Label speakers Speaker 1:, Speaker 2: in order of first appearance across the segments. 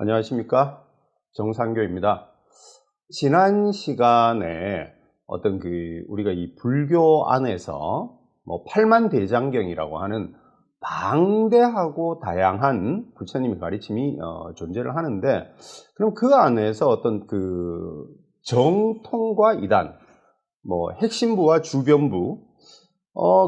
Speaker 1: 안녕하십니까? 정상교입니다. 지난 시간에 우리가 이 불교 안에서 팔만대장경이라고 하는 방대하고 다양한 부처님의 가르침이 존재를 하는데, 그럼 그 안에서 정통과 이단, 핵심부와 주변부,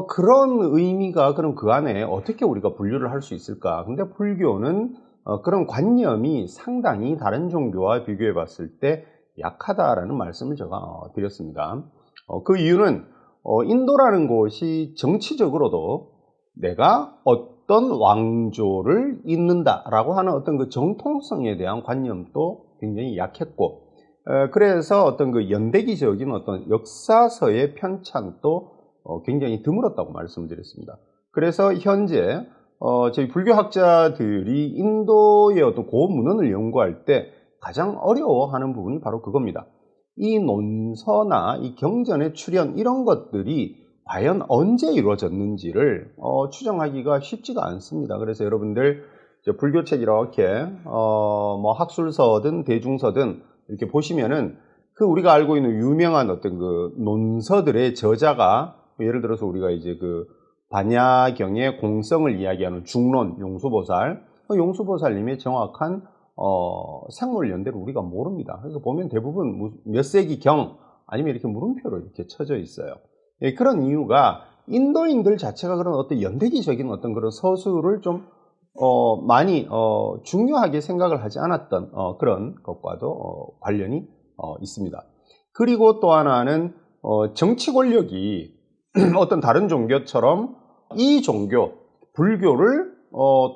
Speaker 1: 그런 의미가 그럼 그 안에 어떻게 우리가 분류를 할 수 있을까? 근데 불교는 그런 관념이 상당히 다른 종교와 비교해 봤을 때 약하다라는 말씀을 제가 드렸습니다. 그 이유는 인도라는 곳이 정치적으로도 내가 어떤 왕조를 잇는다라고 하는 어떤 그 정통성에 대한 관념도 굉장히 약했고, 그래서 그 연대기적인 어떤 역사서의 편찬도 굉장히 드물었다고 말씀을 드렸습니다. 그래서 현재 저희 불교학자들이 인도의 어떤 고문헌을 연구할 때 가장 어려워하는 부분이 바로 그겁니다. 이 논서나 이 경전의 출현, 이런 것들이 과연 언제 이루어졌는지를 추정하기가 쉽지가 않습니다. 그래서 여러분들 불교책 이렇게 학술서든 대중서든 이렇게 보시면은 우리가 알고 있는 유명한 어떤 그 논서들의 저자가, 예를 들어서 우리가 이제 반야경의 공성을 이야기하는 중론 용수보살, 용수보살님의 정확한 생물 연대를 우리가 모릅니다. 그러니까 보면 대부분 몇 세기 경 아니면 이렇게 물음표로 이렇게 쳐져 있어요. 그런 이유가 인도인들 자체가 그런 어떤 연대기적인 어떤 그런 서술을 좀 많이 중요하게 생각을 하지 않았던 그런 것과도 관련이 있습니다. 그리고 또 하나는 정치 권력이 어떤 다른 종교처럼 이 종교, 불교를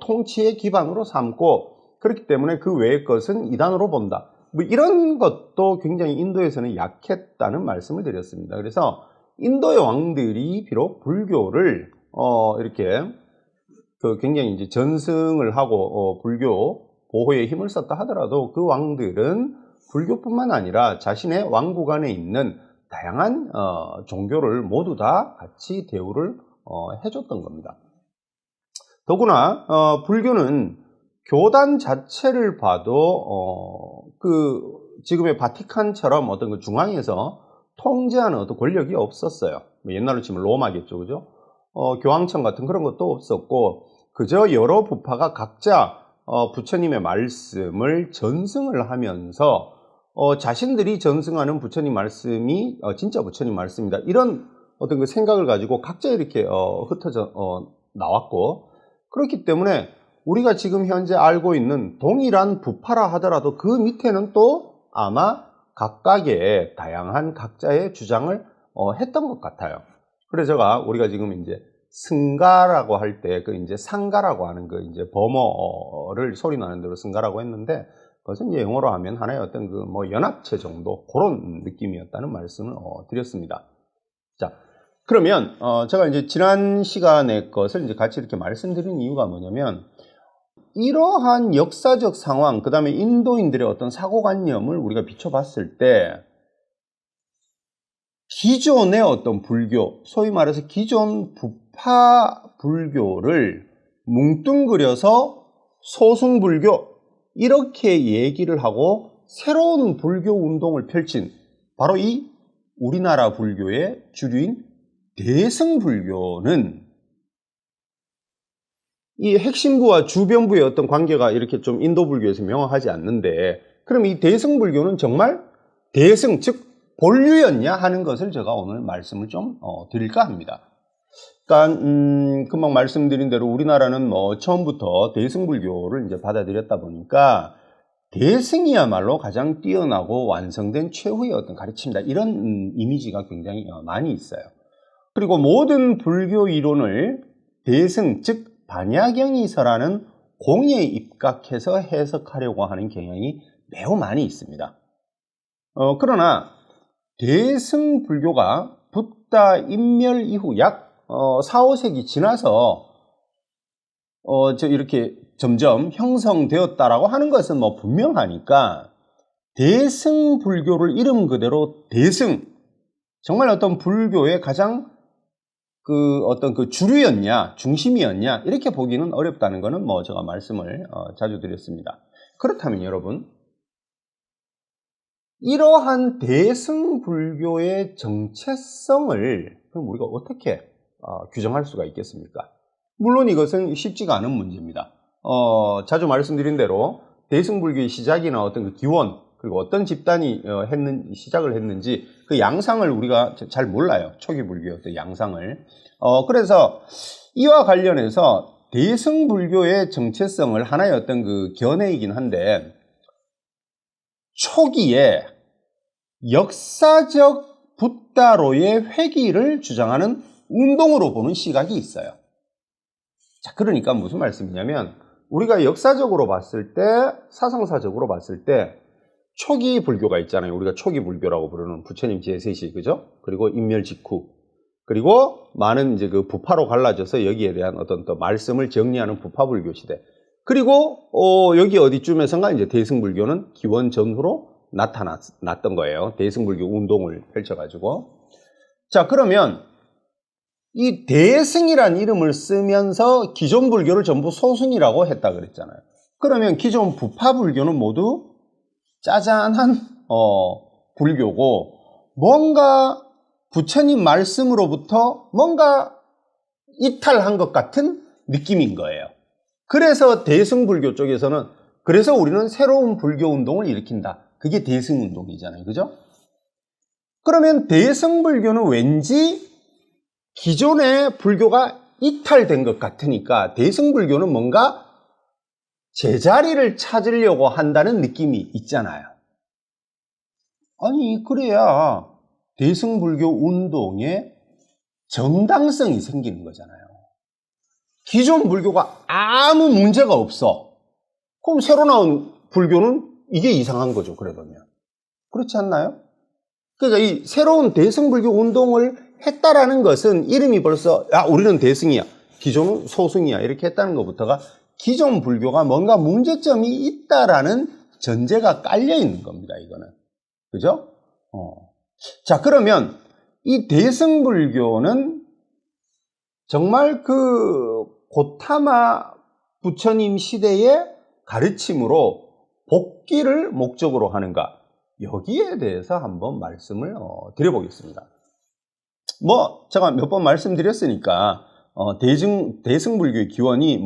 Speaker 1: 통치의 기반으로 삼고, 그렇기 때문에 그 외의 것은 이단으로 본다. 이런 것도 굉장히 인도에서는 약했다는 말씀을 드렸습니다. 그래서 인도의 왕들이 비록 불교를 이렇게 굉장히 이제 전승을 하고 불교 보호에 힘을 썼다 하더라도, 그 왕들은 불교뿐만 아니라 자신의 왕국 안에 있는 다양한 종교를 모두 다 같이 대우를 해줬던 겁니다. 더구나 불교는 교단 자체를 봐도 지금의 바티칸처럼 어떤 중앙에서 통제하는 어떤 권력이 없었어요. 옛날로 치면 로마겠죠, 그죠? 교황청 같은 그런 것도 없었고, 그저 여러 부파가 각자 부처님의 말씀을 전승을 하면서 자신들이 전승하는 부처님 말씀이 진짜 부처님 말씀이다, 이런 어떤 그 생각을 가지고 각자 이렇게 흩어져 나왔고, 그렇기 때문에 우리가 지금 현재 알고 있는 동일한 부파라 하더라도 그 밑에는 또 아마 각각의 다양한 각자의 주장을 했던 것 같아요. 그래서 우리가 지금 이제 승가라고 할 때 이제 상가라고 하는 이제 범어를 소리 나는 대로 승가라고 했는데, 그것은 이제 영어로 하면 하나의 어떤 연합체 정도, 그런 느낌이었다는 말씀을 드렸습니다. 자, 그러면 제가 이제 지난 시간의 것을 이제 같이 이렇게 말씀드린 이유가 뭐냐면, 이러한 역사적 상황, 그 다음에 인도인들의 어떤 사고관념을 우리가 비춰봤을 때, 기존의 어떤 불교, 소위 말해서 기존 부파 불교를 뭉뚱그려서 소승불교, 이렇게 얘기를 하고 새로운 불교 운동을 펼친 바로 이 우리나라 불교의 주류인 대승불교는, 이 핵심부와 주변부의 어떤 관계가 이렇게 좀 인도 불교에서 명확하지 않는데, 그럼 이 대승불교는 정말 대승, 즉 본류였냐 하는 것을 제가 오늘 말씀을 좀 드릴까 합니다. 그러니까 금방 말씀드린 대로 우리나라는 처음부터 대승불교를 이제 받아들였다 보니까 대승이야말로 가장 뛰어나고 완성된 최후의 어떤 가르침이다, 이런 이미지가 굉장히 많이 있어요. 그리고 모든 불교 이론을 대승, 즉 반야경이서라는 공에 입각해서 해석하려고 하는 경향이 매우 많이 있습니다. 그러나 대승 불교가 붓다 인멸 이후 약 4, 5세기 지나서 이렇게 점점 형성되었다라고 하는 것은 분명하니까, 대승 불교를 이름 그대로 대승, 정말 어떤 불교의 가장 어떤 주류였냐, 중심이었냐, 이렇게 보기는 어렵다는 것은 제가 말씀을 자주 드렸습니다. 그렇다면 여러분, 이러한 대승불교의 정체성을 그럼 우리가 어떻게 규정할 수가 있겠습니까? 물론 이것은 쉽지가 않은 문제입니다. 자주 말씀드린 대로 대승불교의 시작이나 어떤 그 기원, 그리고 어떤 집단이 시작을 했는지 그 양상을 우리가 잘 몰라요. 초기 불교의 어떤 양상을. 그래서 이와 관련해서 대승불교의 정체성을 하나의 어떤 그 견해이긴 한데, 초기에 역사적 붓다로의 회귀를 주장하는 운동으로 보는 시각이 있어요. 자, 그러니까 무슨 말씀이냐면, 우리가 역사적으로 봤을 때, 사상사적으로 봤을 때, 초기 불교가 있잖아요. 우리가 초기 불교라고 부르는 부처님 제3시, 그죠? 그리고 인멸 직후. 그리고 많은 이제 그 부파로 갈라져서 여기에 대한 어떤 또 말씀을 정리하는 부파불교 시대. 그리고, 여기 어디쯤에선가 이제 대승불교는 기원 전후로 나타났던 거예요. 대승불교 운동을 펼쳐가지고. 자, 그러면, 이 대승이란 이름을 쓰면서 기존 불교를 전부 소승이라고 했다 그랬잖아요. 그러면 기존 부파불교는 모두 짜잔한 불교고, 뭔가 부처님 말씀으로부터 뭔가 이탈한 것 같은 느낌인 거예요. 그래서 대승불교 쪽에서는, 그래서 우리는 새로운 불교 운동을 일으킨다. 그게 대승운동이잖아요. 그죠? 그러면 대승불교는 왠지 기존의 불교가 이탈된 것 같으니까 대승불교는 뭔가 제자리를 찾으려고 한다는 느낌이 있잖아요. 아니, 그래야 대승불교 운동에 정당성이 생기는 거잖아요. 기존 불교가 아무 문제가 없어. 그럼 새로 나온 불교는 이게 이상한 거죠, 그러면. 그렇지 않나요? 그러니까 이 새로운 대승불교 운동을 했다라는 것은 이름이 벌써, 우리는 대승이야, 기존은 소승이야, 이렇게 했다는 것부터가 기존 불교가 뭔가 문제점이 있다라는 전제가 깔려 있는 겁니다, 이거는. 그죠? 자, 그러면 이 대승불교는 정말 그 고타마 부처님 시대의 가르침으로 복귀를 목적으로 하는가? 여기에 대해서 한번 말씀을 드려보겠습니다. 제가 몇 번 말씀드렸으니까, 대승불교의 기원이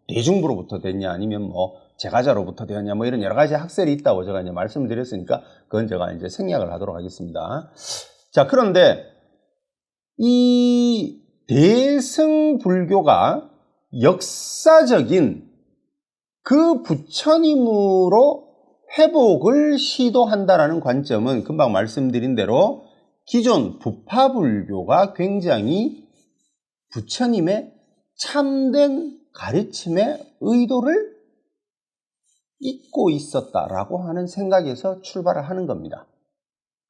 Speaker 1: 대중부로부터 됐냐, 아니면 제가자로부터 되었냐, 이런 여러 가지 학설이 있다고 제가 이제 말씀을 드렸으니까, 그건 제가 이제 생략을 하도록 하겠습니다. 자, 그런데, 이 대승불교가 역사적인 그 부처님으로 회복을 시도한다라는 관점은 금방 말씀드린 대로 기존 부파불교가 굉장히 부처님의 참된 가르침의 의도를 잊고 있었다라고 하는 생각에서 출발을 하는 겁니다.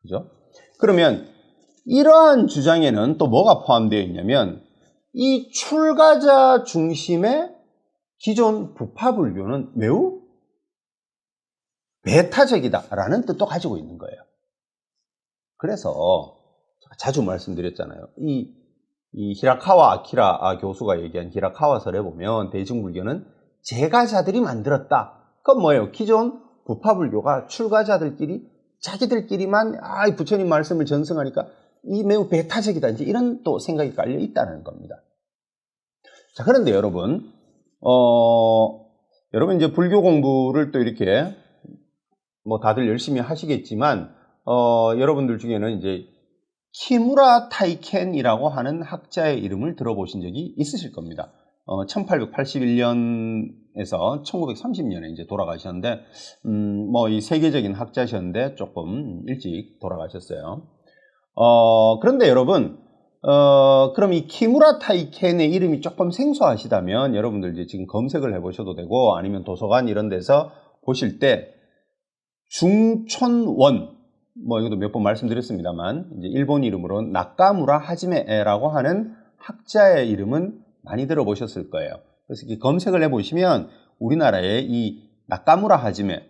Speaker 1: 그죠? 그러면 이러한 주장에는 또 뭐가 포함되어 있냐면, 이 출가자 중심의 기존 부파불교는 매우 배타적이다라는 뜻도 가지고 있는 거예요. 그래서 자주 말씀드렸잖아요. 이 히라카와 아키라 교수가 얘기한 히라카와설에 보면 대승불교는 제가자들이 만들었다. 그건 뭐예요? 기존 부파불교가 출가자들끼리 자기들끼리만 부처님 말씀을 전승하니까 이 매우 배타적이다, 이제 이런 또 생각이 깔려 있다는 겁니다. 자, 그런데 여러분, 여러분 이제 불교 공부를 또 이렇게 다들 열심히 하시겠지만, 여러분들 중에는 이제 키무라 타이켄이라고 하는 학자의 이름을 들어보신 적이 있으실 겁니다. 1881년에서 1930년에 이제 돌아가셨는데, 이 세계적인 학자셨는데 조금 일찍 돌아가셨어요. 그런데 여러분, 그럼 이 키무라 타이켄의 이름이 조금 생소하시다면 여러분들 이제 지금 검색을 해보셔도 되고, 아니면 도서관 이런 데서 보실 때 중촌원, 이것도 몇 번 말씀드렸습니다만, 이제 일본 이름으로 나카무라 하지메라고 하는 학자의 이름은 많이 들어보셨을 거예요. 그래서 이 검색을 해보시면 우리나라의 이 나카무라 하지메,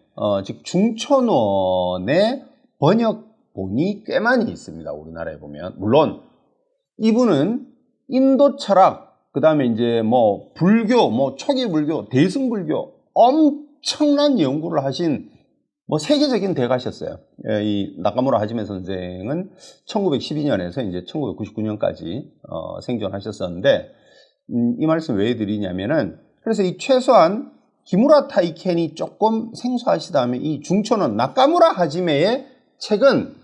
Speaker 1: 즉 중촌원의 번역본이 꽤 많이 있습니다. 우리나라에 보면. 물론 이분은 인도 철학, 그 다음에 이제 불교, 초기 불교, 대승불교 엄청난 연구를 하신 뭐 세계적인 대가셨어요. 이 나카무라 하지메 선생은 1912년에서 이제 1999년까지 생존하셨었는데 이 말씀 왜 드리냐면은 그래서 이 최소한 기무라 타이켄이 조금 생소하시다면 이 중초는 나카무라 하지메의 책은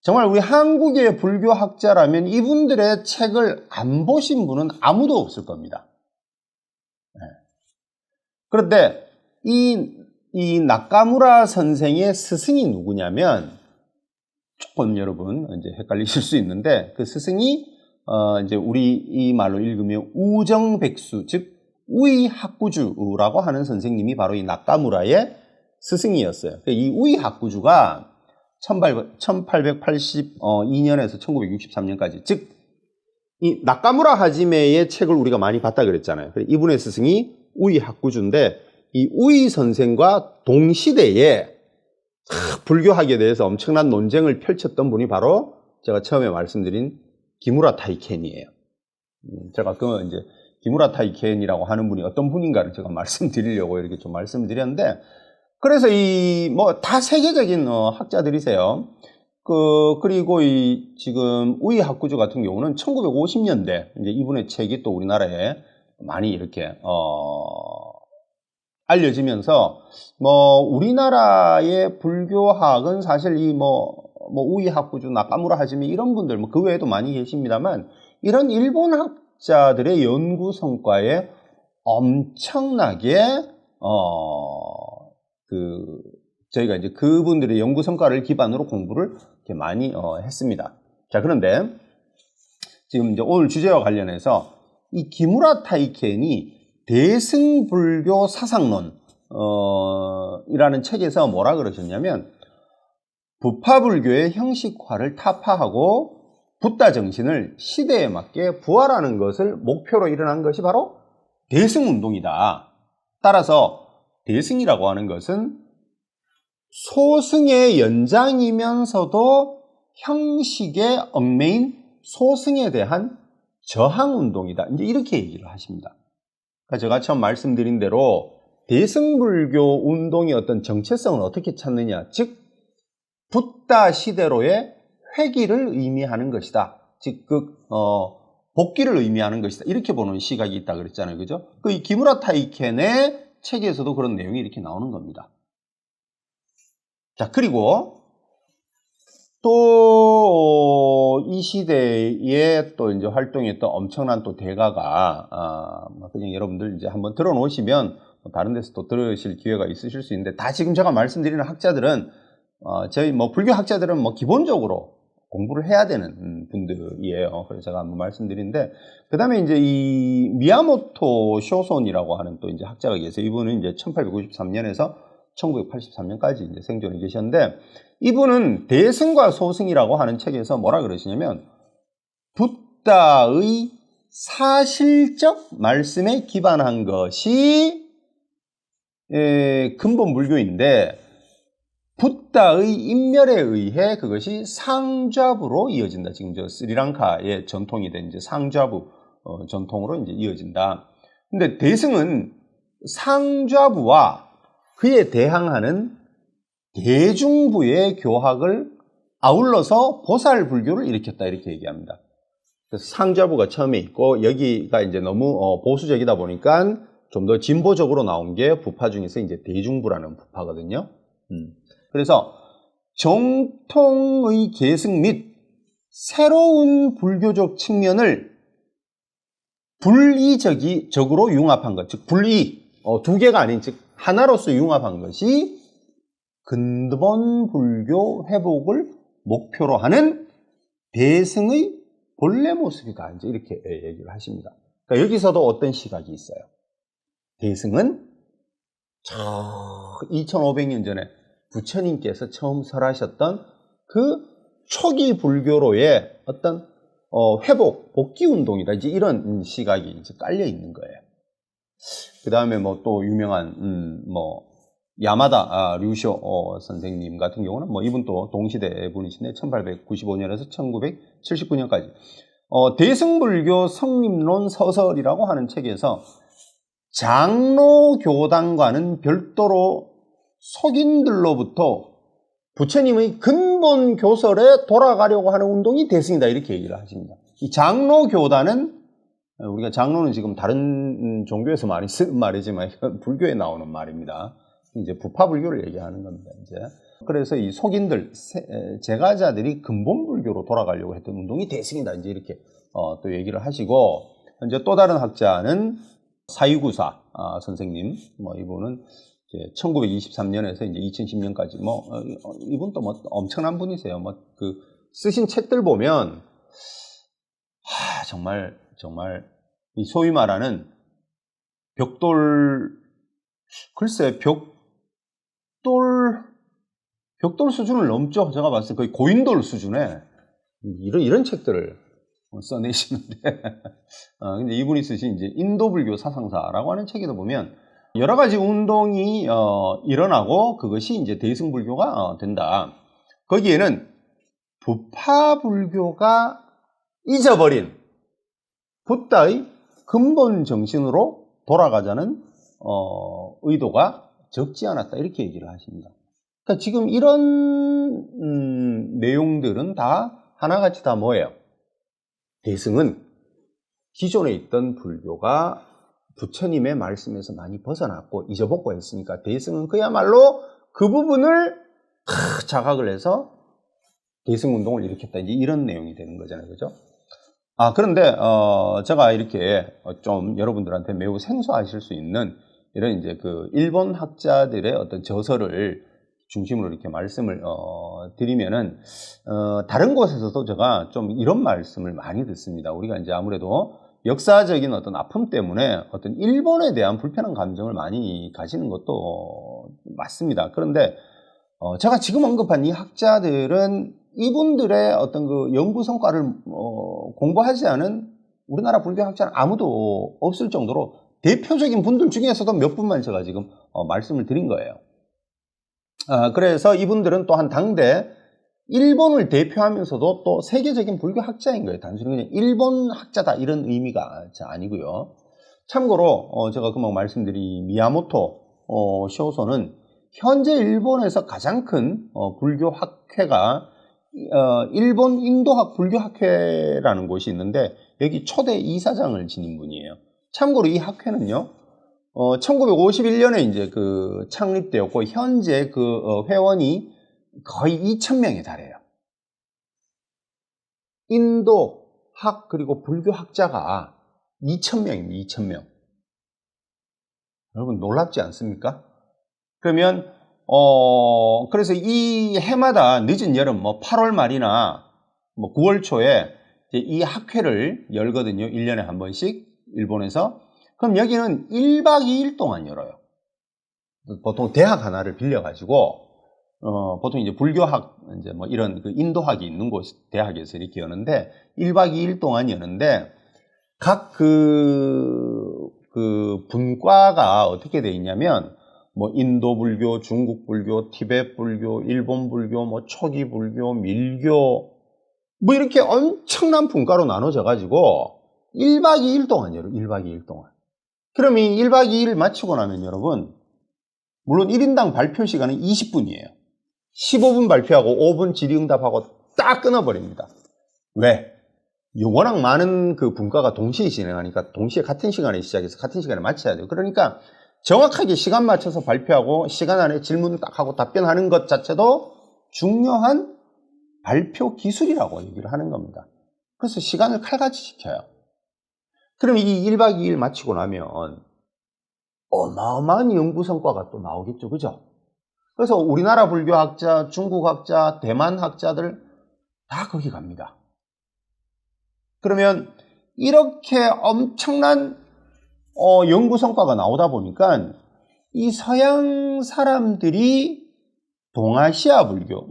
Speaker 1: 정말 우리 한국의 불교학자라면 이분들의 책을 안 보신 분은 아무도 없을 겁니다. 그런데 이 나카무라 선생의 스승이 누구냐면 조금 여러분 이제 헷갈리실 수 있는데 그 스승이 이제 우리 이 말로 읽으면 우정백수 즉 우이학구주라고 하는 선생님이 바로 이 나카무라의 스승이었어요. 이 우이학구주가 1882년에서 1963년까지 즉 이 나카무라 하지메의 책을 우리가 많이 봤다 그랬잖아요. 이분의 스승이 우이학구주인데 이 우이 선생과 동시대에 불교학에 대해서 엄청난 논쟁을 펼쳤던 분이 바로 제가 처음에 말씀드린 기무라 타이켄이에요. 제가 그 이제 기무라 타이켄이라고 하는 분이 어떤 분인가를 제가 말씀드리려고 이렇게 좀 말씀드렸는데 그래서 이 뭐 다 세계적인 학자들이세요. 그리고 이 지금 우이 학구주 같은 경우는 1950년대 이제 이분의 책이 또 우리나라에 많이 이렇게 알려지면서 뭐 우리나라의 불교학은 사실 이 뭐 우이 학구주, 나카무라 하지메 이런 분들 뭐 그 외에도 많이 계십니다만 이런 일본 학자들의 연구 성과에 엄청나게 저희가 이제 그분들의 연구 성과를 기반으로 공부를 이렇게 많이 했습니다. 자, 그런데 지금 이제 오늘 주제와 관련해서 이 기무라 타이켄이 대승불교 사상론 이라는 책에서 뭐라 그러셨냐면 부파불교의 형식화를 타파하고 붓다 정신을 시대에 맞게 부활하는 것을 목표로 일어난 것이 바로 대승운동이다. 따라서 대승이라고 하는 것은 소승의 연장이면서도 형식의 얽매인 소승에 대한 저항운동이다. 이제 이렇게 얘기를 하십니다. 그러니까 제가 처음 말씀드린 대로 대승불교 운동의 어떤 정체성을 어떻게 찾느냐. 즉, 붓다 시대로의 회귀를 의미하는 것이다. 즉, 복귀를 의미하는 것이다. 이렇게 보는 시각이 있다 그랬잖아요. 그죠? 이 기무라 타이켄의 책에서도 그런 내용이 이렇게 나오는 겁니다. 자, 그리고 또 이 시대에 또 이제 활동했던 엄청난 또 대가가 그냥 여러분들 이제 한번 들어놓으시면 다른 데서 또 들으실 기회가 있으실 수 있는데 다 지금 제가 말씀드리는 학자들은 저희 뭐 불교 학자들은 뭐 기본적으로 공부를 해야 되는 분들이에요. 그래서 제가 한번 말씀드리는데 그 다음에 이제 이 미야모토 쇼손이라고 하는 또 이제 학자가 계세요. 이분은 이제 1893년에서 1983년까지 이제 생존해 계셨는데 이분은 대승과 소승이라고 하는 책에서 뭐라 그러시냐면 붓다의 사실적 말씀에 기반한 것이 근본 불교인데 붓다의 인멸에 의해 그것이 상좌부로 이어진다. 지금 저 스리랑카의 전통이 된 이제 상좌부 전통으로 이제 이어진다. 근데 대승은 상좌부와 그에 대항하는 대중부의 교학을 아울러서 보살불교를 일으켰다 이렇게 얘기합니다. 그래서 상좌부가 처음에 있고 여기가 이제 너무 보수적이다 보니까 좀 더 진보적으로 나온 게 부파 중에서 이제 대중부라는 부파거든요. 그래서 정통의 계승 및 새로운 불교적 측면을 분리적으로 융합한 것, 즉 분리, 두 개가 아닌 즉 하나로서 융합한 것이 근본 불교 회복을 목표로 하는 대승의 본래 모습이다. 이제 이렇게 얘기를 하십니다. 그러니까 여기서도 어떤 시각이 있어요. 대승은 2500년 전에 부처님께서 처음 설하셨던 그 초기 불교로의 어떤 회복, 복귀 운동이다. 이제 이런 시각이 이제 깔려 있는 거예요. 그 다음에 뭐 또 유명한 야마다 류쇼 선생님 같은 경우는 뭐 이분 또 동시대 분이신데 1895년에서 1979년까지 대승불교 성립론 서설이라고 하는 책에서 장로교단과는 별도로 속인들로부터 부처님의 근본 교설에 돌아가려고 하는 운동이 대승이다, 이렇게 얘기를 하십니다. 이 장로교단은, 우리가 장로는 지금 다른 종교에서 많이 쓰는 말이지만 불교에 나오는 말입니다. 이제 부파불교를 얘기하는 겁니다, 이제. 그래서 이 속인들, 제가자들이 근본 불교로 돌아가려고 했던 운동이 대승이다, 이제 이렇게 또 얘기를 하시고, 이제 또 다른 학자는 사유구사 선생님, 이분은 1923년에서 이제 2010년까지 이분도 엄청난 분이세요. 쓰신 책들 보면 정말 이 소위 말하는 글쎄 벽돌 수준을 넘죠. 제가 봤을 때 거의 고인돌 수준의 이런 책들을 써내시는데 근데 이분이 쓰신 이제 인도불교 사상사라고 하는 책에도 보면 여러 가지 운동이 일어나고 그것이 이제 대승불교가 된다. 거기에는 부파불교가 잊어버린 붓다의 근본 정신으로 돌아가자는 의도가 적지 않았다, 이렇게 얘기를 하십니다. 그러니까 지금 이런 내용들은 다 하나같이 다 뭐예요? 대승은 기존에 있던 불교가 부처님의 말씀에서 많이 벗어났고 잊어먹고 했으니까 대승은 그야말로 그 부분을 자각을 해서 대승운동을 일으켰다, 이제 이런 내용이 되는 거잖아요, 그죠? 그런데 제가 이렇게 좀 여러분들한테 매우 생소하실 수 있는 이런 이제 그 일본 학자들의 어떤 저서를 중심으로 이렇게 말씀을 드리면은 다른 곳에서도 제가 좀 이런 말씀을 많이 듣습니다. 우리가 이제 아무래도 역사적인 어떤 아픔 때문에 어떤 일본에 대한 불편한 감정을 많이 가지는 것도 맞습니다. 그런데 제가 지금 언급한 이 학자들은 이분들의 어떤 그 연구 성과를 공부하지 않은 우리나라 불교 학자는 아무도 없을 정도로 대표적인 분들 중에서도 몇 분만 제가 지금 말씀을 드린 거예요. 그래서 이분들은 또한 당대 일본을 대표하면서도 또 세계적인 불교 학자인 거예요. 단순히 그냥 일본 학자다 이런 의미가 아니고요. 참고로 제가 금방 말씀드린 미야모토 쇼소는 현재 일본에서 가장 큰 불교 학회가 일본 인도학 불교 학회라는 곳이 있는데 여기 초대 이사장을 지닌 분이에요. 참고로 이 학회는요, 1951년에 이제 그 창립되었고 현재 그 회원이 거의 2,000명에 달해요. 인도 학 그리고 불교 학자가 2,000명입니다. 2,000명. 여러분 놀랍지 않습니까? 그러면 그래서 이 해마다 늦은 여름 8월 말이나 9월 초에 이 학회를 열거든요. 1년에 한 번씩 일본에서. 그럼 여기는 1박 2일 동안 열어요. 보통 대학 하나를 빌려가지고 보통 이제 불교학 이제 이런 그 인도학이 있는 곳 대학에서 이렇게 여는데 1박 2일 동안 여는데 각 그 분과가 어떻게 돼 있냐면 인도 불교, 중국 불교, 티베트 불교, 일본 불교, 초기 불교, 밀교 이렇게 엄청난 분과로 나눠져 가지고 1박 2일 동안 열어요. 1박 2일 동안. 그럼 이 1박 2일 마치고 나면 여러분 물론 1인당 발표 시간은 20분이에요. 15분 발표하고 5분 질의응답하고 딱 끊어버립니다. 왜? 워낙 많은 그 분과가 동시에 진행하니까 동시에 같은 시간에 시작해서 같은 시간에 마쳐야 돼요. 그러니까 정확하게 시간 맞춰서 발표하고 시간 안에 질문 딱 하고 답변하는 것 자체도 중요한 발표 기술이라고 얘기를 하는 겁니다. 그래서 시간을 칼같이 지켜요. 그럼 이 1박 2일 마치고 나면 어마어마한 연구 성과가 또 나오겠죠. 그죠? 그래서 우리나라 불교학자, 중국학자, 대만 학자들 다 거기 갑니다. 그러면 이렇게 엄청난 연구 성과가 나오다 보니까 이 서양 사람들이 동아시아 불교,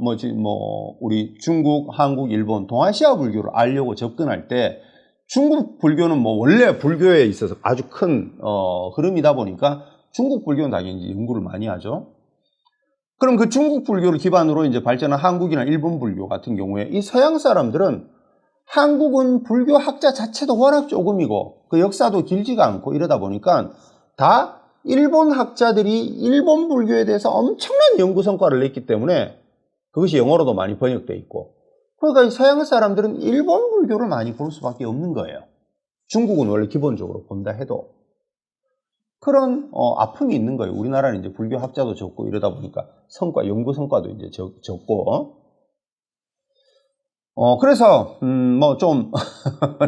Speaker 1: 우리 중국, 한국, 일본, 동아시아 불교를 알려고 접근할 때 중국 불교는 원래 불교에 있어서 아주 큰 흐름이다 보니까 중국 불교는 당연히 연구를 많이 하죠. 그럼 그 중국 불교를 기반으로 이제 발전한 한국이나 일본 불교 같은 경우에 이 서양 사람들은 한국은 불교 학자 자체도 워낙 조금이고 그 역사도 길지가 않고 이러다 보니까 다 일본 학자들이 일본 불교에 대해서 엄청난 연구 성과를 냈기 때문에 그것이 영어로도 많이 번역되어 있고, 그러니까 서양 사람들은 일본 불교를 많이 볼 수밖에 없는 거예요. 중국은 원래 기본적으로 본다 해도. 그런 아픔이 있는 거예요. 우리나라는 이제 불교 학자도 적고 이러다 보니까 연구 성과도 이제 적고. 그래서 뭐 좀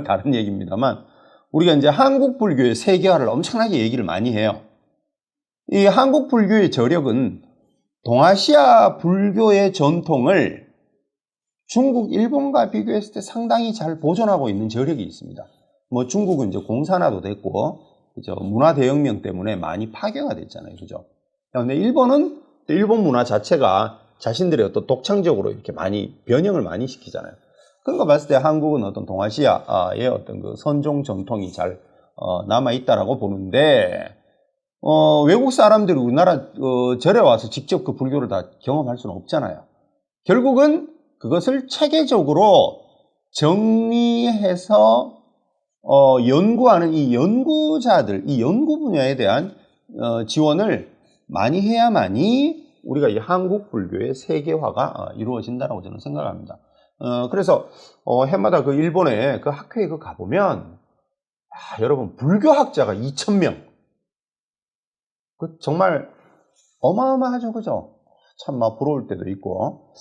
Speaker 1: 다른 얘기입니다만, 우리가 이제 한국 불교의 세계화를 엄청나게 얘기를 많이 해요. 이 한국 불교의 저력은 동아시아 불교의 전통을 중국, 일본과 비교했을 때 상당히 잘 보존하고 있는 저력이 있습니다. 뭐 중국은 이제 공산화도 됐고, 그죠? 문화 대혁명 때문에 많이 파괴가 됐잖아요. 그죠? 근데 일본은 일본 문화 자체가 자신들의 어떤 독창적으로 이렇게 많이 변형을 많이 시키잖아요. 그런 거 봤을 때 한국은 어떤 동아시아의 어떤 그 선종 전통이 잘 남아있다라고 보는데, 외국 사람들이 우리나라 절에 와서 직접 그 불교를 다 경험할 수는 없잖아요. 결국은 그것을 체계적으로 정리해서 연구하는 이 연구자들, 이 연구 분야에 대한 지원을 많이 해야만이 우리가 이 한국 불교의 세계화가 이루어진다라고 저는 생각합니다. 그래서 해마다 그 일본에 그 학회에 그 가보면 여러분 불교학자가 2,000명, 그 정말 어마어마하죠, 그죠? 참 막 부러울 때도 있고.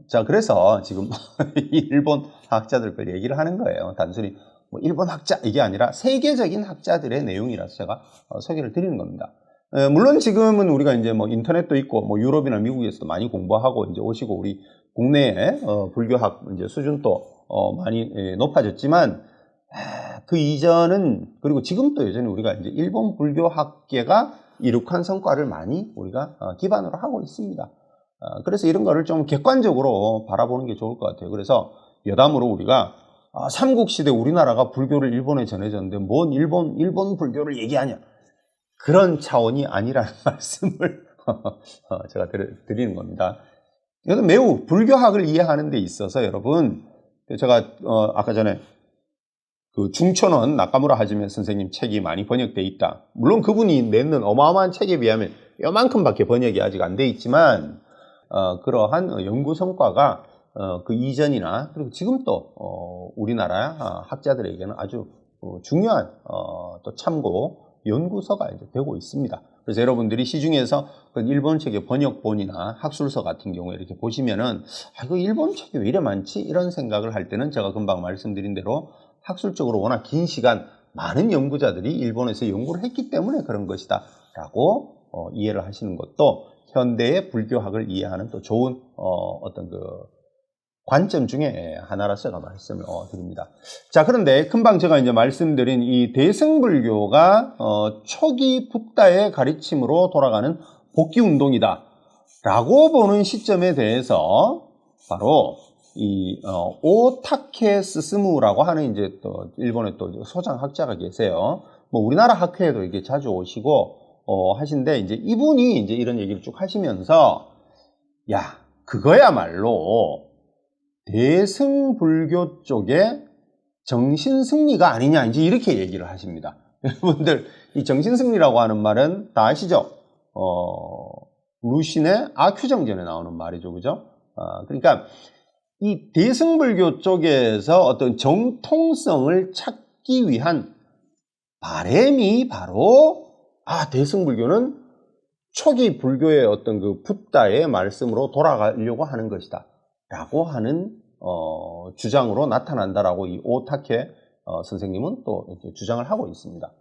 Speaker 1: 자, 그래서 지금 일본 학자들 걸 얘기를 하는 거예요. 단순히 뭐 일본 학자 이게 아니라 세계적인 학자들의 내용이라서 제가 소개를 드리는 겁니다. 물론 지금은 우리가 이제 뭐 인터넷도 있고 뭐 유럽이나 미국에서도 많이 공부하고 이제 오시고 우리 국내에 불교학 이제 수준도 많이 높아졌지만, 그 이전은, 그리고 지금도 여전히 우리가 이제 일본 불교학계가 이룩한 성과를 많이 우리가 기반으로 하고 있습니다. 그래서 이런 거를 좀 객관적으로 바라보는 게 좋을 것 같아요. 그래서 여담으로 우리가 삼국시대 우리나라가 불교를 일본에 전해졌는데 뭔 일본 불교를 얘기하냐, 그런 차원이 아니라는 말씀을 제가 드리는 겁니다. 이것은 매우 불교학을 이해하는 데 있어서 여러분, 제가 아까 전에 그 중천원 나카무라 하지메 선생님 책이 많이 번역되어 있다. 물론 그분이 냈는 어마어마한 책에 비하면 요만큼밖에 번역이 아직 안 돼 있지만, 그러한 연구 성과가 그 이전이나 그리고 지금 또 우리나라 학자들에게는 아주 중요한 또 참고 연구서가 이제 되고 있습니다. 그래서 여러분들이 시중에서 그 일본 책의 번역본이나 학술서 같은 경우에 이렇게 보시면은 이거 일본 책이 왜 이래 많지? 이런 생각을 할 때는 제가 금방 말씀드린 대로 학술적으로 워낙 긴 시간 많은 연구자들이 일본에서 연구를 했기 때문에 그런 것이다 라고 이해를 하시는 것도 현대의 불교학을 이해하는 또 좋은 어떤 그 관점 중에 하나라서 제가 말씀을 드립니다. 자, 그런데 금방 제가 이제 말씀드린 이 대승불교가 초기 붓다의 가르침으로 돌아가는 복귀 운동이다 라고 보는 시점에 대해서 바로 이 오타케 스스무라고 하는 이제 또 일본의 또 소장 학자가 계세요. 뭐 우리나라 학회에도 이게 자주 오시고 하신데, 이제 이분이 이제 이런 얘기를 쭉 하시면서 야, 그거야말로 대승불교 쪽에 정신승리가 아니냐, 이제 이렇게 얘기를 하십니다. 여러분들 이 정신승리라고 하는 말은 다 아시죠? 루신의 아큐정전에 나오는 말이죠, 그죠? 그러니까 이 대승불교 쪽에서 어떤 정통성을 찾기 위한 바람이 바로 대승불교는 초기 불교의 어떤 그 붓다의 말씀으로 돌아가려고 하는 것이다 라고 하는 주장으로 나타난다라고 이 오타케 선생님은 또 이렇게 주장을 하고 있습니다.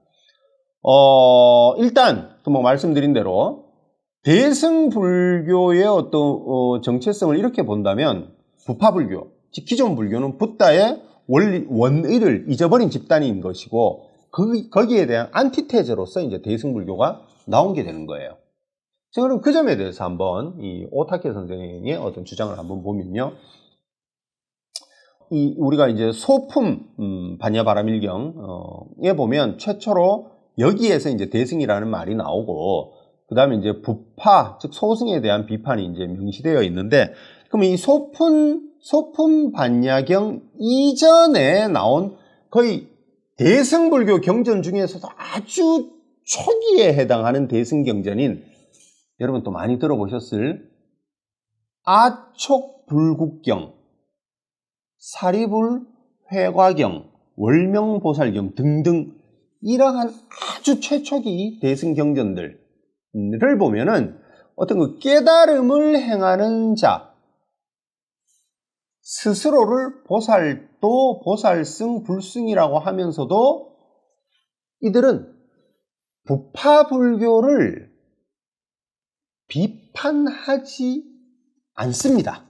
Speaker 1: 일단 뭐 말씀드린 대로 대승불교의 어떤 정체성을 이렇게 본다면, 부파불교, 즉 기존 불교는 붓다의 원의를 잊어버린 집단인 것이고, 거기에 대한 안티테제로서 이제 대승불교가 나온 게 되는 거예요. 자, 그럼 그 점에 대해서 한번 이 오타케 선생의 어떤 주장을 한번 보면요. 우리가 이제 소품 반야바라밀경에 보면 최초로 여기에서 이제 대승이라는 말이 나오고, 그 다음에 이제 부파, 즉 소승에 대한 비판이 이제 명시되어 있는데, 그럼 이 소품 반야경 이전에 나온 거의 대승불교 경전 중에서도 아주 초기에 해당하는 대승경전인 여러분 또 많이 들어보셨을 아촉불국경, 사리불회과경, 월명보살경 등등 이러한 아주 최초기 대승경전들을 보면은 어떤 그 깨달음을 행하는 자, 스스로를 보살도, 보살승, 불승이라고 하면서도 이들은 부파불교를 비판하지 않습니다.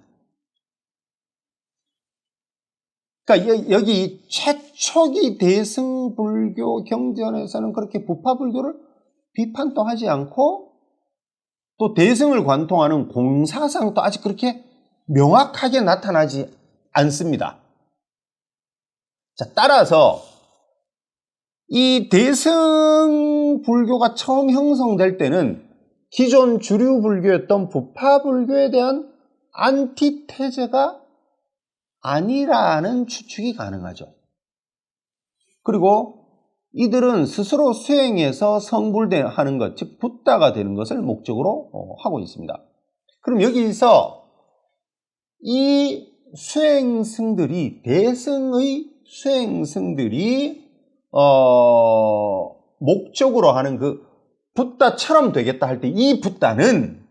Speaker 1: 그러니까 여기 최초기 대승불교 경전에서는 그렇게 부파불교를 비판도 하지 않고 또 대승을 관통하는 공사상도 아직 그렇게 명확하게 나타나지 않습니다. 자, 따라서 이 대승불교가 처음 형성될 때는 기존 주류 불교였던 부파불교에 대한 안티테제가 아니라는 추측이 가능하죠. 그리고 이들은 스스로 수행해서 성불하는 것, 즉 붓다가 되는 것을 목적으로 하고 있습니다. 그럼 여기서 이 수행승들이, 대승의 수행승들이 목적으로 하는 그 붓다처럼 되겠다 할 때 이 붓다는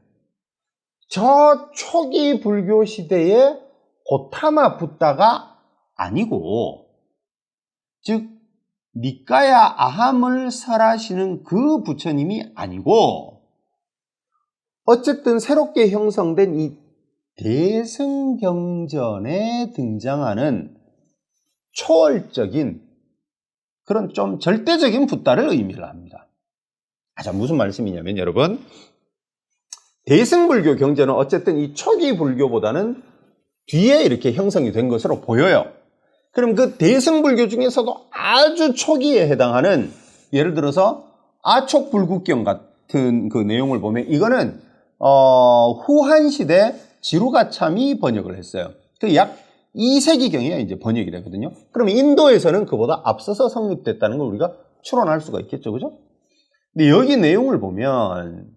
Speaker 1: 저 초기 불교 시대의 고타마 붓다가 아니고, 즉 니까야 아함을 설하시는 그 부처님이 아니고, 어쨌든 새롭게 형성된 이 대승경전에 등장하는 초월적인 그런 좀 절대적인 붓다를 의미를 합니다. 자, 무슨 말씀이냐면 여러분, 대승불교 경전은 어쨌든 이 초기 불교보다는 뒤에 이렇게 형성이 된 것으로 보여요. 그럼 그 대승불교 중에서도 아주 초기에 해당하는, 예를 들어서 아촉불국경 같은 그 내용을 보면 이거는 후한시대 지루가참이 번역을 했어요. 그 약 2세기경에 이제 번역이 되거든요. 그럼 인도에서는 그보다 앞서서 성립됐다는 걸 우리가 추론할 수가 있겠죠, 그죠? 근데 여기 내용을 보면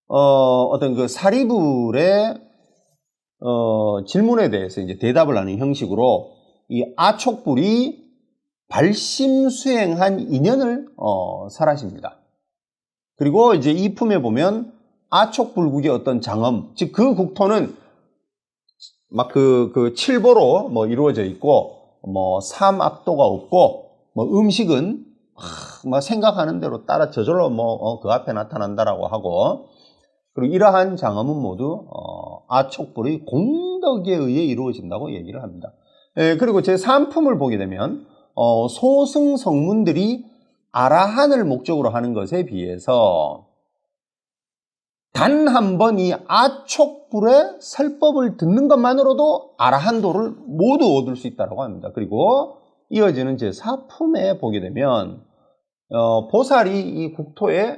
Speaker 1: 어떤 그 사리불의 질문에 대해서 이제 대답을 하는 형식으로 이 아촉불이 발심수행한 인연을 설하십니다. 그리고 이제 이 품에 보면 아촉불국의 어떤 장엄, 즉 그 국토는 막 그 칠보로 뭐 이루어져 있고, 뭐 삼악도가 없고, 뭐 음식은 뭐 생각하는 대로 따라 저절로 뭐 그 앞에 나타난다라고 하고, 그리고 이러한 장엄은 모두 아촉불의 공덕에 의해 이루어진다고 얘기를 합니다. 그리고 제 3품을 보게 되면 소승 성문들이 아라한을 목적으로 하는 것에 비해서 단 한 번 이 아촉불의 설법을 듣는 것만으로도 아라한도를 모두 얻을 수 있다고 합니다. 그리고 이어지는 제 4품에 보게 되면 보살이 이 국토에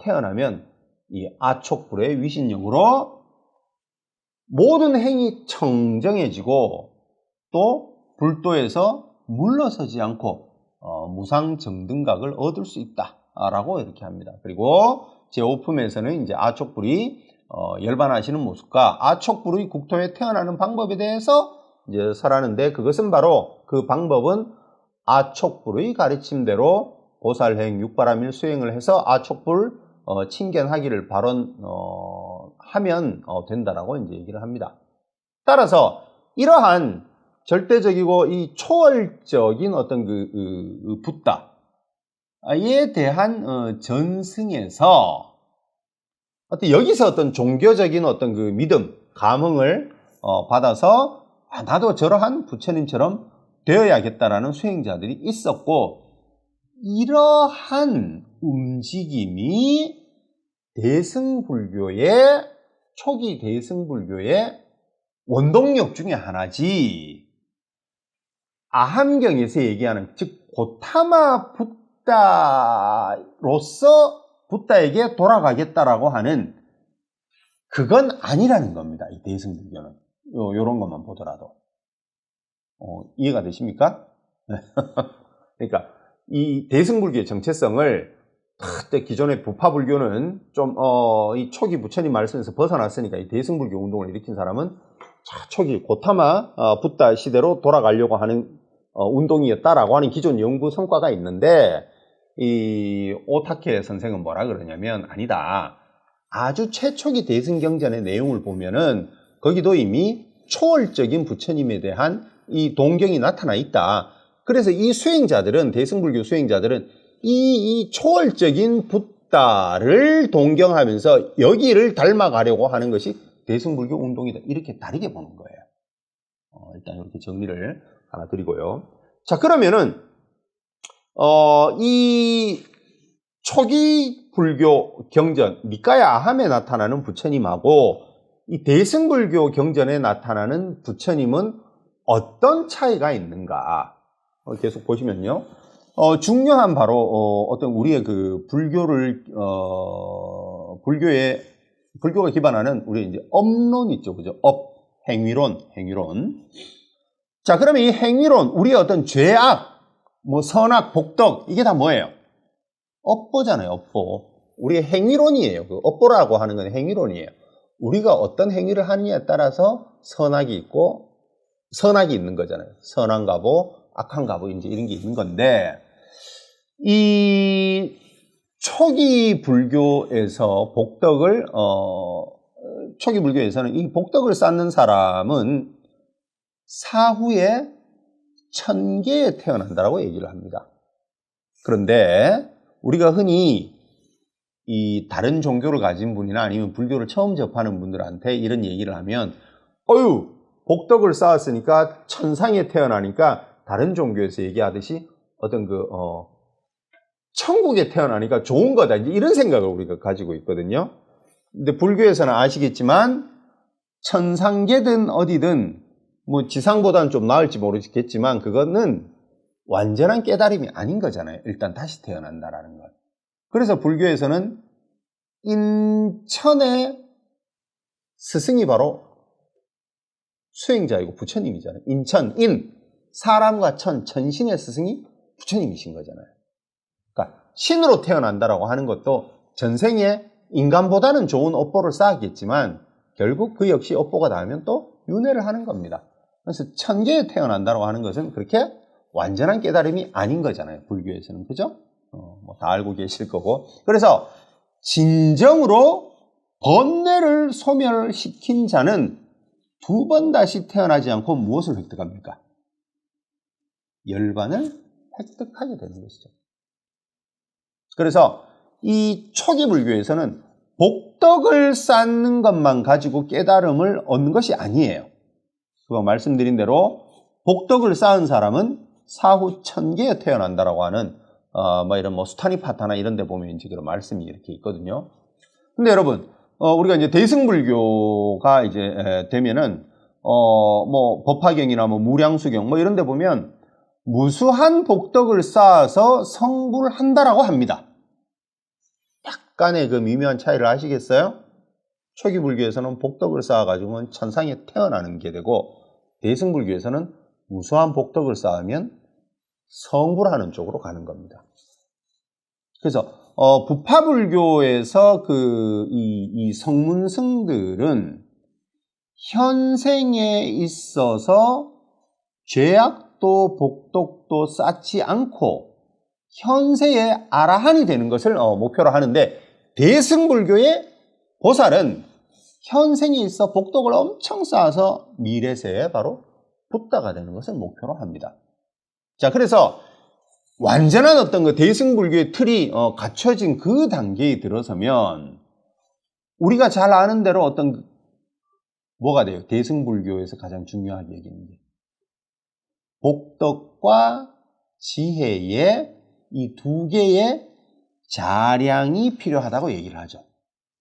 Speaker 1: 태어나면 이 아촉불의 위신령으로 모든 행이 청정해지고 또 불도에서 물러서지 않고 무상정등각을 얻을 수 있다라고 이렇게 합니다. 그리고 제5품에서는 이제 아촉불이 열반하시는 모습과 아촉불의 국토에 태어나는 방법에 대해서 이제 설하는데, 그것은 바로 그 방법은 아촉불의 가르침대로 보살행 육바라밀 수행을 해서 아촉불 칭견하기를 하면 된다라고 이제 얘기를 합니다. 따라서 이러한 절대적이고 이 초월적인 어떤 그 붓다에 대한 전승에서 여기서 어떤 종교적인 어떤 그 믿음, 감흥을 받아서 나도 저러한 부처님처럼 되어야겠다라는 수행자들이 있었고, 이러한 움직임이 대승불교의 초기 대승불교의 원동력 중에 하나지, 아함경에서 얘기하는, 즉 고타마 붓다로서 붓다에게 돌아가겠다라고 하는 그건 아니라는 겁니다. 이 대승불교는 요런 것만 보더라도 이해가 되십니까? 그러니까 이 대승불교의 정체성을 그때 기존의 부파불교는 좀, 이 초기 부처님 말씀에서 벗어났으니까 이 대승불교 운동을 일으킨 사람은 초기 고타마 붓다 시대로 돌아가려고 하는 운동이었다라고 하는 기존 연구 성과가 있는데, 이 오타케 선생은 뭐라 그러냐면, 아니다. 아주 최초기 대승경전의 내용을 보면은 거기도 이미 초월적인 부처님에 대한 이 동경이 나타나 있다. 그래서 이 수행자들은, 대승불교 수행자들은 이 초월적인 붓다를 동경하면서 여기를 닮아가려고 하는 것이 대승불교 운동이다. 이렇게 다르게 보는 거예요. 일단 이렇게 정리를 하나 드리고요. 자, 그러면은 이 초기 불교 경전, 니까야 아함에 나타나는 부처님하고 이 대승불교 경전에 나타나는 부처님은 어떤 차이가 있는가? 계속 보시면요. 중요한 바로 어떤 우리의 그 불교를 불교가 기반하는 우리 이제 업론 있죠, 그죠? 행위론. 자, 그러면 이 행위론, 우리의 어떤 죄악, 뭐 선악, 복덕, 이게 다 뭐예요? 업보잖아요, 업보. 우리의 행위론이에요. 그 업보라고 하는 건 행위론이에요. 우리가 어떤 행위를 하느냐에 따라서 선악이 있고 선악이 있는 거잖아요. 선한 가보, 악한 가보, 이제 이런 게 있는 건데, 이 초기 불교에서 복덕을 초기 불교에서는 이 복덕을 쌓는 사람은 사후에 천계에 태어난다라고 얘기를 합니다. 그런데 우리가 흔히 이 다른 종교를 가진 분이나 아니면 불교를 처음 접하는 분들한테 이런 얘기를 하면, 복덕을 쌓았으니까 천상에 태어나니까 다른 종교에서 얘기하듯이 어떤 천국에 태어나니까 좋은 거다. 이제 이런 생각을 우리가 가지고 있거든요. 근데 불교에서는 아시겠지만 천상계든 어디든 뭐 지상보다는 좀 나을지 모르겠지만 그거는 완전한 깨달음이 아닌 거잖아요. 일단 다시 태어난다라는 것. 그래서 불교에서는 인천의 스승이 바로 수행자이고 부처님이잖아요. 사람과 천신의 스승이 부처님이신 거잖아요. 그러니까 신으로 태어난다라고 하는 것도 전생에 인간보다는 좋은 업보를 쌓았겠지만 결국 그 역시 업보가 닿으면 또 윤회를 하는 겁니다. 그래서 천계에 태어난다라고 하는 것은 그렇게 완전한 깨달음이 아닌 거잖아요. 불교에서는. 그죠? 뭐 다 알고 계실 거고. 그래서 진정으로 번뇌를 소멸시킨 자는 두 번 다시 태어나지 않고 무엇을 획득합니까? 열반을 획득하게 되는 것이죠. 그래서 이 초기 불교에서는 복덕을 쌓는 것만 가지고 깨달음을 얻는 것이 아니에요. 그거 말씀드린 대로 복덕을 쌓은 사람은 사후 천계에 태어난다라고 하는 이런 수타니파타나 이런 데 보면 이제 그런 말씀이 이렇게 있거든요. 근데 여러분, 우리가 이제 대승불교가 이제 되면은 법화경이나 무량수경 이런 데 보면 무수한 복덕을 쌓아서 성불을 한다라고 합니다. 약간의 그 미묘한 차이를 아시겠어요? 초기 불교에서는 복덕을 쌓아가지고 천상에 태어나는 게 되고, 대승불교에서는 무수한 복덕을 쌓으면 성불하는 쪽으로 가는 겁니다. 그래서 부파불교에서 이 성문승들은 현생에 있어서 죄악도 복덕도 쌓지 않고 현세의 아라한이 되는 것을 목표로 하는데, 대승불교의 보살은 현생에 있어 복덕을 엄청 쌓아서 미래세에 바로 붓다가 되는 것을 목표로 합니다. 자, 그래서 완전한 어떤 그 대승불교의 틀이 갖춰진 그 단계에 들어서면 우리가 잘 아는 대로 어떤 뭐가 돼요? 대승불교에서 가장 중요하게 얘기하는 게 복덕과 지혜의 이 두 개의 자량이 필요하다고 얘기를 하죠.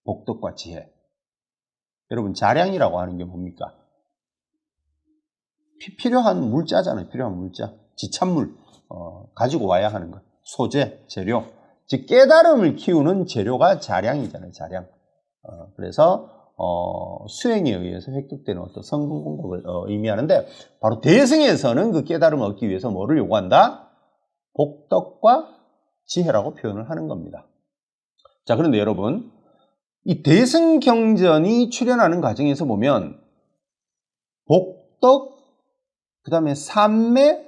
Speaker 1: 복덕과 지혜. 여러분, 자량이라고 하는 게 뭡니까? 필요한 물자잖아요. 필요한 물자. 지참물. 가지고 와야 하는 것. 소재, 재료. 즉, 깨달음을 키우는 재료가 자량이잖아요. 자량. 그래서 수행에 의해서 획득되는 어떤 성공 공덕을 의미하는데, 바로 대승에서는 그 깨달음을 얻기 위해서 뭐를 요구한다? 복덕과 지혜라고 표현을 하는 겁니다. 자, 그런데 여러분, 이 대승경전이 출현하는 과정에서 보면 복덕, 그 다음에 삼매,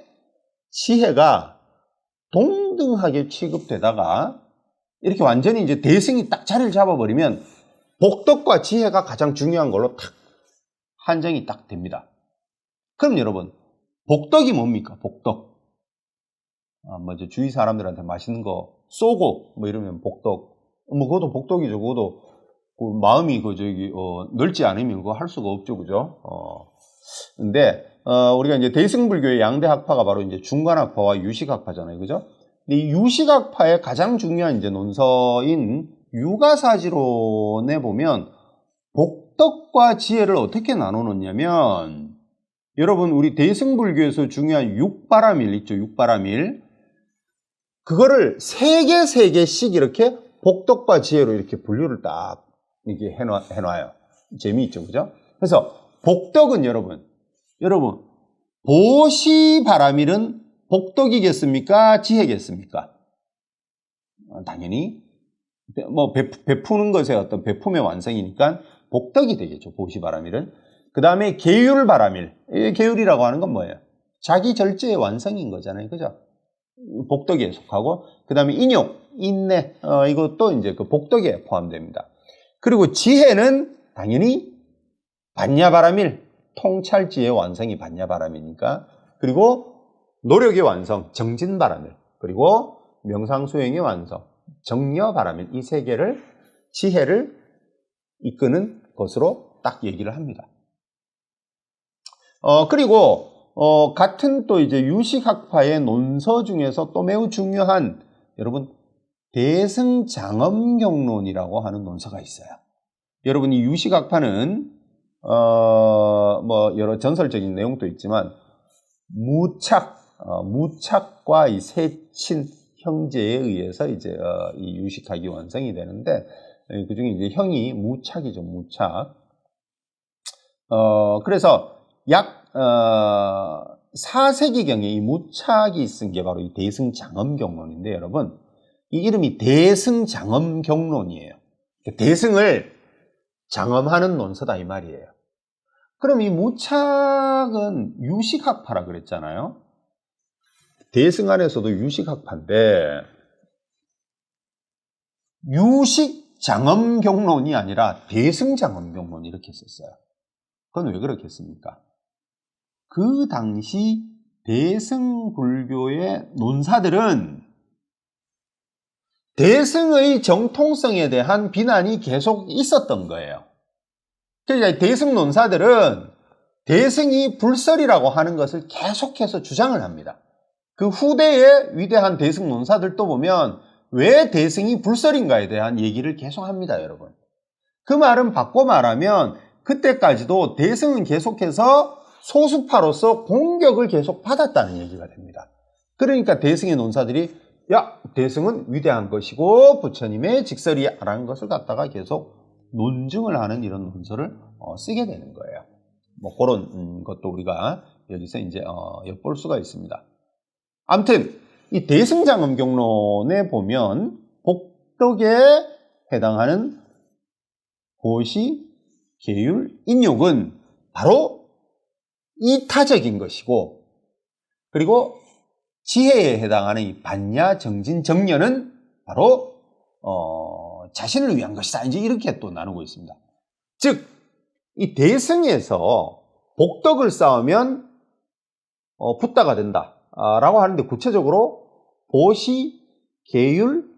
Speaker 1: 지혜가 동등하게 취급되다가 이렇게 완전히 이제 대승이 딱 자리를 잡아버리면 복덕과 지혜가 가장 중요한 걸로 탁 한정이 딱 됩니다. 그럼 여러분, 복덕이 뭡니까? 복덕. 먼저 주위 사람들한테 맛있는 거 쏘고 뭐 이러면 복덕. 뭐 그것도 복덕이죠. 그것도 그 마음이 넓지 않으면 그거 할 수가 없죠, 그죠? 근데 우리가 이제 대승불교의 양대 학파가 바로 이제 중간학파와 유식학파잖아요, 그죠? 근데 이 유식학파의 가장 중요한 이제 논서인 유가사지론에 보면 복덕과 지혜를 어떻게 나눠놓냐면, 여러분 우리 대승불교에서 중요한 육바라밀 있죠, 육바라밀. 그거를 세 개씩 이렇게 복덕과 지혜로 이렇게 분류를 딱 이렇게 해놔요. 재미있죠, 그죠? 그래서 복덕은 여러분, 보시바라밀은 복덕이겠습니까? 지혜겠습니까? 당연히 뭐 베푸는 것의 어떤 베품의 완성이니까 복덕이 되겠죠, 보시바라밀은. 그 다음에 계율바라밀. 이 계율이라고 하는 건 뭐예요? 자기 절제의 완성인 거잖아요, 그죠? 복덕에 속하고, 그 다음에 인욕, 인내, 이것도 이제 그 복덕에 포함됩니다. 그리고 지혜는 당연히 반야바라밀, 통찰지의 완성이 반야바라밀이니까. 그리고 노력의 완성, 정진바라밀. 그리고 명상수행의 완성, 정여바라밀. 이 세 개를, 지혜를 이끄는 것으로 딱 얘기를 합니다. 그리고 같은 또 이제 유식학파의 논서 중에서 또 매우 중요한, 여러분, 대승장엄경론이라고 하는 논서가 있어요. 여러분, 이 유식학파는 뭐 여러 전설적인 내용도 있지만 무착과 이 세친 형제에 의해서 이제 이 유식학이 완성이 되는데, 그 중에 이제 형이 무착이죠, 무착. 그래서 약 4세기경에 이 무착이 쓴 게 바로 이 대승장엄경론인데, 여러분, 이 이름이 대승장엄경론이에요. 대승을 장엄하는 논서다 이 말이에요. 그럼 이 무착은 유식학파라 그랬잖아요. 대승 안에서도 유식학파인데 유식장엄경론이 아니라 대승장엄경론 이렇게 썼어요. 그건 왜 그렇겠습니까? 그 당시 대승불교의 논사들은 대승의 정통성에 대한 비난이 계속 있었던 거예요. 그러니까 대승 논사들은 대승이 불설이라고 하는 것을 계속해서 주장을 합니다. 그 후대의 위대한 대승 논사들도 보면 왜 대승이 불설인가에 대한 얘기를 계속합니다, 여러분. 그 말은 바꿔 말하면 그때까지도 대승은 계속해서 소수파로서 공격을 계속 받았다는 얘기가 됩니다. 그러니까 대승의 논사들이 대승은 위대한 것이고 부처님의 직설이라는 것을 갖다가 계속 논증을 하는 이런 논서를 쓰게 되는 거예요. 뭐 그런 것도 우리가 여기서 이제 엿볼 수가 있습니다. 아무튼 이 대승장엄경론에 보면 복덕에 해당하는 보시, 계율, 인욕은 바로 이타적인 것이고, 그리고 지혜에 해당하는 이 반야, 정진, 정려는 바로 자신을 위한 것이다. 이제 이렇게 또 나누고 있습니다. 즉, 이 대승에서 복덕을 쌓으면 붓다가 된다 라고 하는데, 구체적으로 보시, 계율,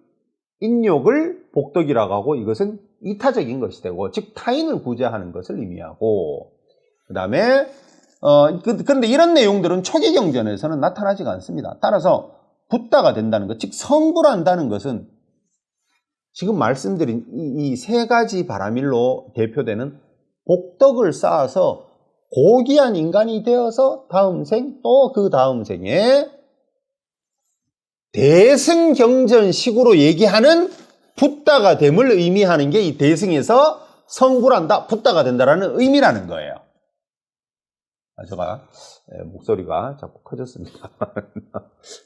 Speaker 1: 인욕을 복덕이라고 하고, 이것은 이타적인 것이 되고, 즉 타인을 구제하는 것을 의미하고, 그 다음에 그런데 이런 내용들은 초기 경전에서는 나타나지가 않습니다. 따라서 붓다가 된다는 것, 즉 성불한다는 것은 지금 말씀드린 이 세 가지 바라밀로 대표되는 복덕을 쌓아서 고귀한 인간이 되어서 다음 생, 또 그 다음 생에 대승경전식으로 얘기하는 붓다가 됨을 의미하는 게 이 대승에서 성불한다, 붓다가 된다라는 의미라는 거예요. 제가 목소리가 자꾸 커졌습니다.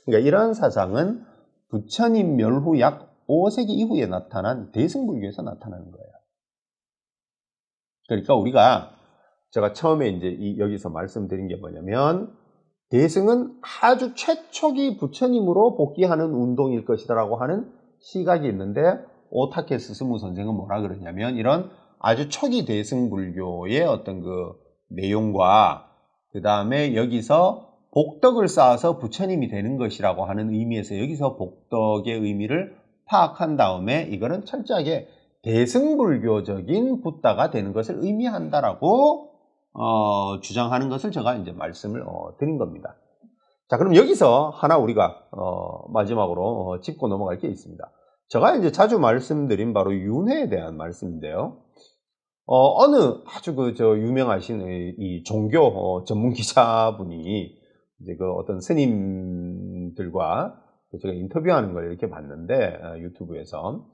Speaker 1: 그러니까 이런 사상은 부처님 멸후 약 5세기 이후에 나타난 대승불교에서 나타나는 거예요. 그러니까 우리가 제가 처음에 이제 여기서 말씀드린 게 뭐냐면 대승은 아주 최초기 부처님으로 복귀하는 운동일 것이다라고 하는 시각이 있는데 오타케 스스무 선생은 뭐라 그러냐면 이런 아주 초기 대승불교의 어떤 그 내용과 그 다음에 여기서 복덕을 쌓아서 부처님이 되는 것이라고 하는 의미에서 여기서 복덕의 의미를 파악한 다음에 이거는 철저하게 대승불교적인 붓다가 되는 것을 의미한다라고 주장하는 것을 제가 이제 말씀을 드린 겁니다. 자, 그럼 여기서 하나 우리가 마지막으로 짚고 넘어갈 게 있습니다. 제가 이제 자주 말씀드린 바로 윤회에 대한 말씀인데요. 어느 아주 유명하신 이 종교 전문 기자분이 이제 그 어떤 스님들과 제가 인터뷰하는 걸 이렇게 봤는데 유튜브에서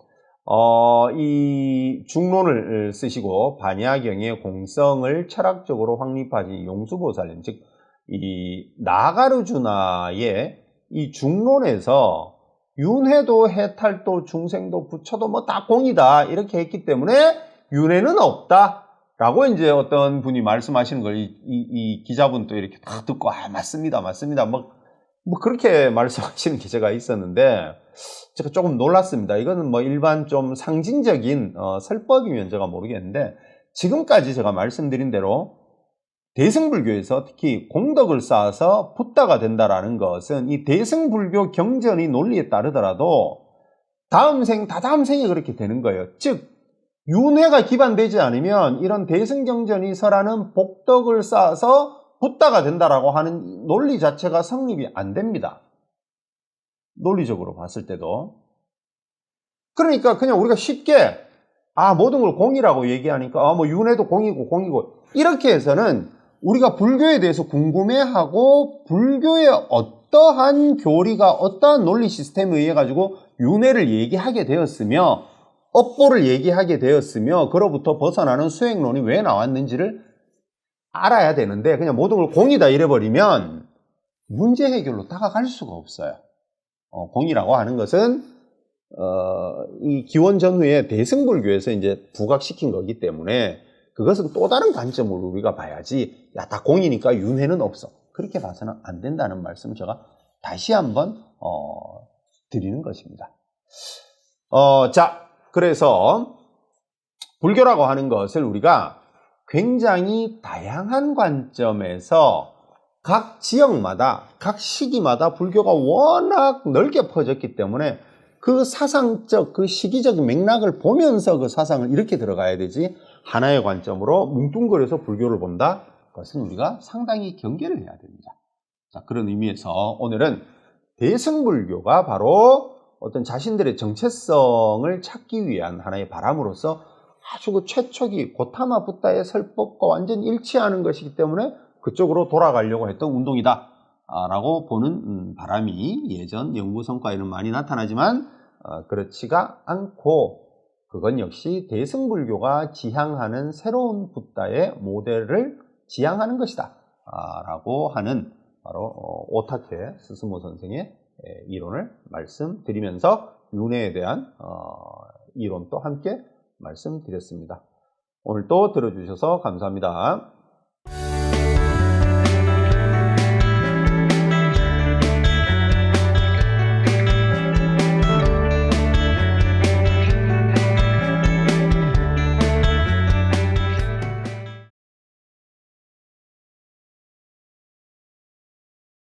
Speaker 1: 이 중론을 쓰시고 반야경의 공성을 철학적으로 확립하신 용수보살님, 즉 이 나가르주나의 이 중론에서 윤회도 해탈도 중생도 부처도 뭐 다 공이다 이렇게 했기 때문에 윤회는 없다라고 이제 어떤 분이 말씀하시는 걸 이 기자분도 이렇게 다 듣고 맞습니다 뭐 그렇게 말씀하시는 기자가 있었는데 제가 조금 놀랐습니다. 이거는 뭐 일반 좀 상징적인 설법이면 제가 모르겠는데 지금까지 제가 말씀드린 대로 대승불교에서 특히 공덕을 쌓아서 붓다가 된다라는 것은 이 대승불교 경전의 논리에 따르더라도 다음 생, 다다음 생에 그렇게 되는 거예요. 즉 윤회가 기반되지 않으면 이런 대승경전이 설하는 복덕을 쌓아서 붓다가 된다라고 하는 논리 자체가 성립이 안 됩니다. 논리적으로 봤을 때도. 그러니까 그냥 우리가 쉽게 모든 걸 공이라고 얘기하니까 뭐 윤회도 공이고 이렇게 해서는 우리가 불교에 대해서 궁금해하고 불교의 어떠한 교리가 어떠한 논리 시스템에 의해 가지고 윤회를 얘기하게 되었으며 업보를 얘기하게 되었으며 그로부터 벗어나는 수행론이 왜 나왔는지를 알아야 되는데 그냥 모든 걸 공이다 이래버리면 문제 해결로 다가갈 수가 없어요. 공이라고 하는 것은 이 기원 전후에 대승불교에서 이제 부각시킨 거기 때문에 그것은 또 다른 관점으로 우리가 봐야지 다 공이니까 윤회는 없어 그렇게 봐서는 안 된다는 말씀을 제가 다시 한번 드리는 것입니다. 자, 그래서 불교라고 하는 것을 우리가 굉장히 다양한 관점에서 각 지역마다 각 시기마다 불교가 워낙 넓게 퍼졌기 때문에 그 사상적 그 시기적 맥락을 보면서 그 사상을 이렇게 들어가야 되지 하나의 관점으로 뭉뚱그려서 불교를 본다? 그것은 우리가 상당히 경계를 해야 됩니다. 자, 그런 의미에서 오늘은 대승불교가 바로 어떤 자신들의 정체성을 찾기 위한 하나의 바람으로서 아주 그 최초기 고타마 붓다의 설법과 완전 일치하는 것이기 때문에 그쪽으로 돌아가려고 했던 운동이다 라고 보는 바람이 예전 연구 성과에는 많이 나타나지만 그렇지가 않고 그건 역시 대승불교가 지향하는 새로운 붓다의 모델을 지향하는 것이다 라고 하는 바로 오타케 스스무 선생의 이론을 말씀드리면서 윤회에 대한 이론도 함께 말씀드렸습니다. 오늘도 들어주셔서 감사합니다.